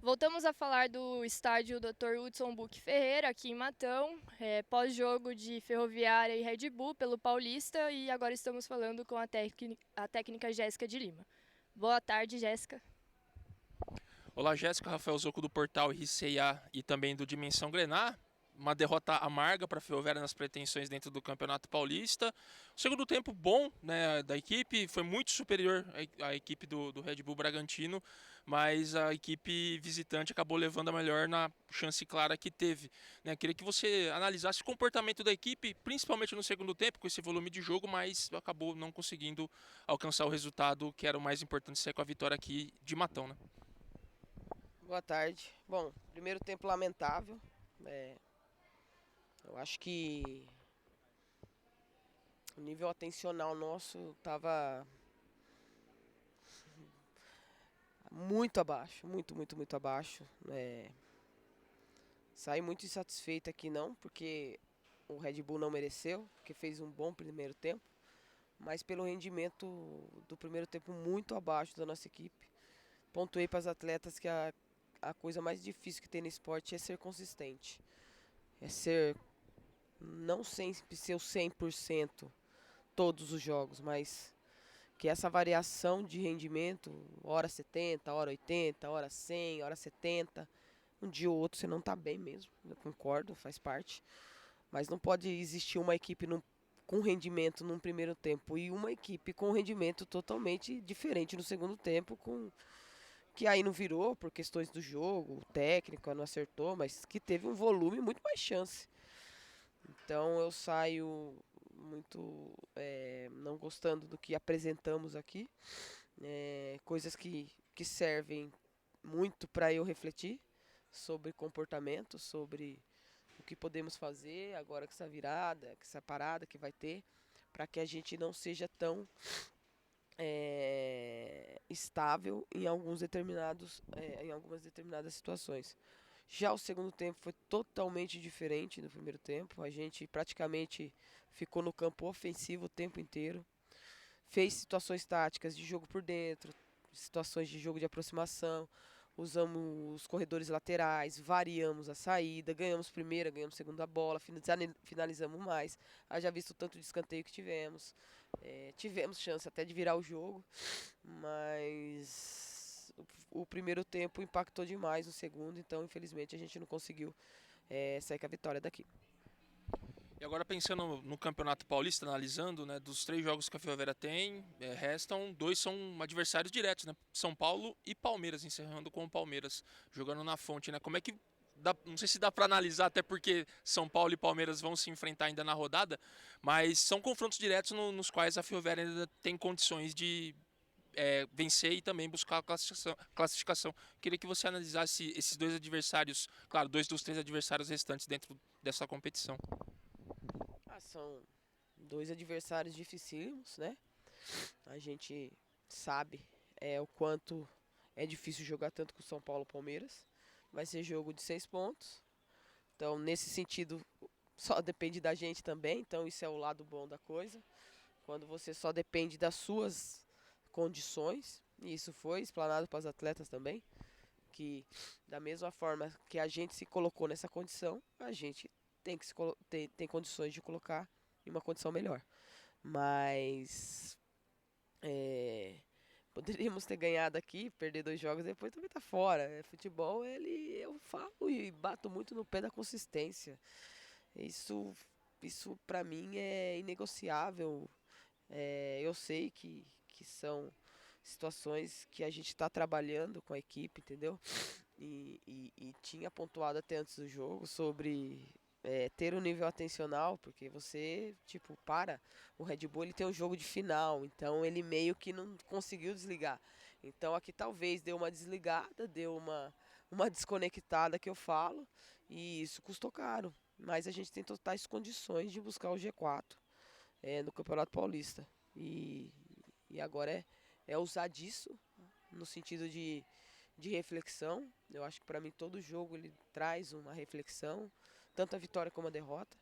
Voltamos a falar do estádio Dr. Hudson Buck Ferreira, aqui em Matão, pós-jogo de Ferroviária e Red Bull pelo Paulista, e agora estamos falando com a técnica Jéssica de Lima. Boa tarde, Jéssica. Olá, Jéssica, Rafael Zocco do portal RCA e também do Dimensão Grená. Uma derrota amarga para a Ferroviária nas pretensões dentro do Campeonato Paulista. O segundo tempo bom, né, da equipe, foi muito superior à equipe do Red Bull Bragantino, mas a equipe visitante acabou levando a melhor na chance clara que teve. Né? Queria que você analisasse o comportamento da equipe, principalmente no segundo tempo, com esse volume de jogo, mas acabou não conseguindo alcançar o resultado que era o mais importante, sair com a vitória aqui de Matão. Né? Boa tarde. Bom, primeiro tempo lamentável. É, eu acho que o nível atencional nosso estava muito abaixo, muito abaixo. Saí muito insatisfeito aqui não, porque o Red Bull não mereceu, porque fez um bom primeiro tempo, mas pelo rendimento do primeiro tempo muito abaixo da nossa equipe. Pontuei para as atletas que a coisa mais difícil que tem no esporte é ser consistente. É ser não sempre ser o 100% todos os jogos, mas que essa variação de rendimento, hora 70, hora 80, hora 100, hora 70, um dia ou outro você não tá bem mesmo, eu concordo, faz parte, mas não pode existir uma equipe com rendimento num primeiro tempo e uma equipe com rendimento totalmente diferente no segundo tempo, que aí não virou por questões do jogo, o técnico não acertou, mas que teve um volume muito mais chance. Então eu saio muito não gostando do que apresentamos aqui. Coisas que servem muito para eu refletir sobre comportamento, sobre o que podemos fazer agora com essa virada, com essa parada que vai ter, para que a gente não seja tão estável em algumas determinadas situações. Já o segundo tempo foi totalmente diferente do primeiro tempo. A gente praticamente ficou no campo ofensivo o tempo inteiro. Fez situações táticas de jogo por dentro, situações de jogo de aproximação. Usamos os corredores laterais, variamos a saída, ganhamos primeira, ganhamos segunda bola, finalizamos mais. Haja visto o tanto de escanteio que tivemos. Tivemos chance até de virar o jogo, mas o primeiro tempo impactou demais no segundo, então infelizmente a gente não conseguiu sair com a vitória daqui. E agora pensando no Campeonato Paulista, analisando, né, dos 3 jogos que a Ferroviária tem, restam 2 são adversários diretos, né? São Paulo e Palmeiras, encerrando com o Palmeiras, jogando na Fonte, né? Como é que não sei se dá para analisar, até porque São Paulo e Palmeiras vão se enfrentar ainda na rodada, mas são confrontos diretos nos quais a Ferroviária ainda tem condições de vencer e também buscar a classificação. Queria que você analisasse esses 2 adversários, claro, 2 dos 3 adversários restantes dentro dessa competição. São dois adversários dificílimos, né? A gente sabe o quanto é difícil jogar tanto com o São Paulo e Palmeiras. Vai ser jogo de 6 pontos. Então, nesse sentido, só depende da gente também. Então, isso é o lado bom da coisa. Quando você só depende das suas condições. E isso foi explanado para os atletas também. Que da mesma forma que a gente se colocou nessa condição, a gente tem condições de colocar em uma condição melhor. Mas poderíamos ter ganhado aqui, perder 2 jogos depois também tá fora. Futebol, eu falo e bato muito no pé da consistência. Isso, isso para mim é inegociável. Eu sei que são situações que a gente está trabalhando com a equipe, entendeu? E tinha pontuado até antes do jogo sobre ter um nível atencional, porque você, tipo, o Red Bull ele tem um jogo de final, então ele meio que não conseguiu desligar. Então aqui talvez deu uma desligada, deu uma desconectada que eu falo, e isso custou caro. Mas a gente tem totais condições de buscar o G4 no Campeonato Paulista. E agora é usar disso no sentido de reflexão. Eu acho que para mim todo jogo ele traz uma reflexão, tanto a vitória como a derrota.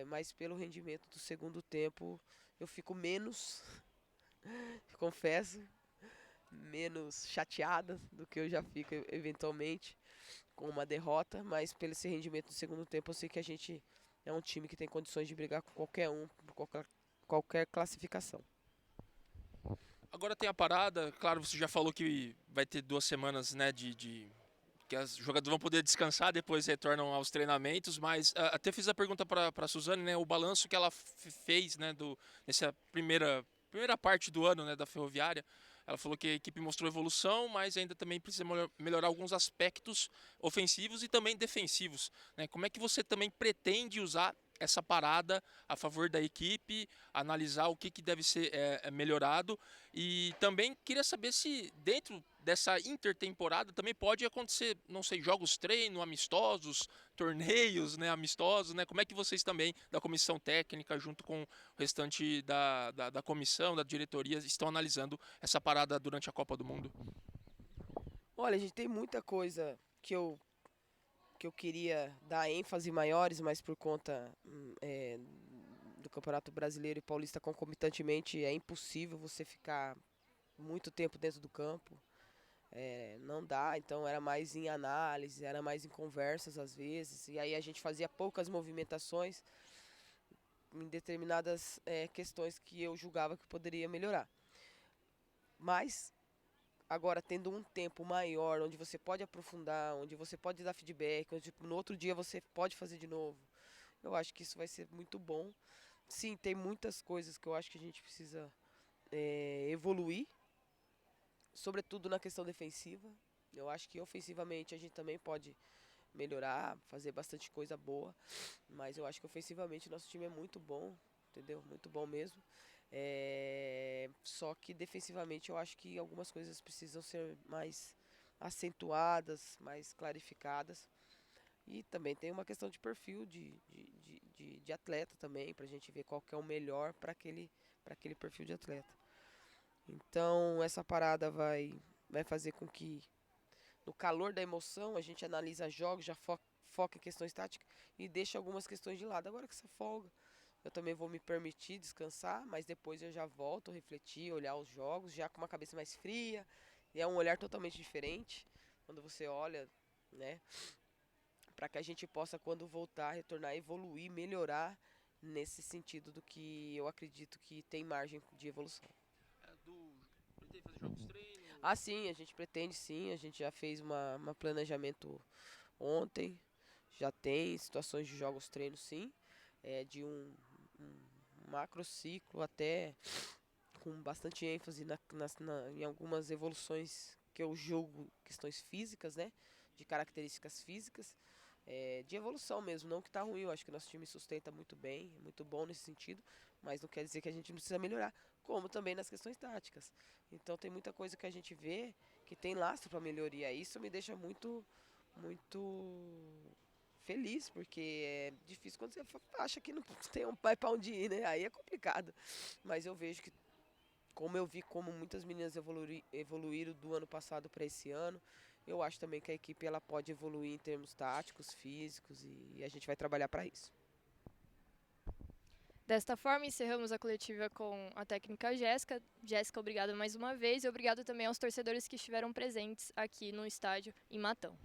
Mas pelo rendimento do segundo tempo eu fico menos, confesso, menos chateada do que eu já fico eventualmente com uma derrota, mas pelo esse rendimento do segundo tempo eu sei que a gente é um time que tem condições de brigar com qualquer um, por qualquer classificação. Agora tem a parada, claro, você já falou que vai ter 2 semanas, né, que os jogadores vão poder descansar, depois retornam aos treinamentos, mas até fiz a pergunta para a Suzane, né, o balanço que ela fez, né, nessa primeira parte do ano, né, da Ferroviária. Ela falou que a equipe mostrou evolução, mas ainda também precisa melhorar alguns aspectos ofensivos e também defensivos, né? Como é que você também pretende usar essa parada a favor da equipe, analisar o que deve ser melhorado, e também queria saber se dentro dessa intertemporada também pode acontecer, não sei, jogos treino, amistosos, torneios, né, amistosos, né? Como é que vocês também, da comissão técnica, junto com o restante da comissão, da diretoria, estão analisando essa parada durante a Copa do Mundo? Olha, a gente tem muita coisa que eu queria dar ênfase maiores, mas por conta do Campeonato Brasileiro e Paulista concomitantemente é impossível você ficar muito tempo dentro do campo. Não dá, então era mais em análise, era mais em conversas às vezes, e aí a gente fazia poucas movimentações em determinadas questões que eu julgava que poderia melhorar. Mas agora, tendo um tempo maior, onde você pode aprofundar, onde você pode dar feedback, onde no outro dia você pode fazer de novo, eu acho que isso vai ser muito bom. Sim, tem muitas coisas que eu acho que a gente precisa evoluir, sobretudo na questão defensiva. Eu acho que ofensivamente a gente também pode melhorar, fazer bastante coisa boa, mas eu acho que ofensivamente nosso time é muito bom, entendeu? Muito bom mesmo. Só que defensivamente eu acho que algumas coisas precisam ser mais acentuadas, mais clarificadas. E também tem uma questão de perfil de atleta também, para a gente ver qual que é o melhor para aquele perfil de atleta. Então essa parada vai fazer com que no calor da emoção a gente analisa jogos, já foca em questões táticas e deixa algumas questões de lado. Agora que essa folga, eu também vou me permitir descansar, mas depois eu já volto a refletir, olhar os jogos, já com uma cabeça mais fria. E é um olhar totalmente diferente quando você olha, né? Para que a gente possa, quando voltar, retornar, evoluir, melhorar nesse sentido do que eu acredito que tem margem de evolução. Pretende fazer jogos treino? Ah, sim, a gente pretende sim, a gente já fez uma planejamento ontem, já tem situações de jogos treino sim, de um macro ciclo até com bastante ênfase em algumas evoluções que eu julgo questões físicas, né? De características físicas, de evolução mesmo, não que tá ruim, eu acho que nosso time sustenta muito bem, é muito bom nesse sentido, mas não quer dizer que a gente não precisa melhorar, como também nas questões táticas. Então tem muita coisa que a gente vê que tem lastro para melhoria, isso me deixa muito, muito feliz, porque é difícil quando você acha que não tem um pai para onde ir, né? Aí é complicado. Mas eu vejo que, como eu vi como muitas meninas evoluíram do ano passado para esse ano, eu acho também que a equipe ela pode evoluir em termos táticos, físicos, e a gente vai trabalhar para isso. Desta forma, encerramos a coletiva com a técnica Jéssica. Jéssica, obrigada mais uma vez e obrigado também aos torcedores que estiveram presentes aqui no estádio em Matão.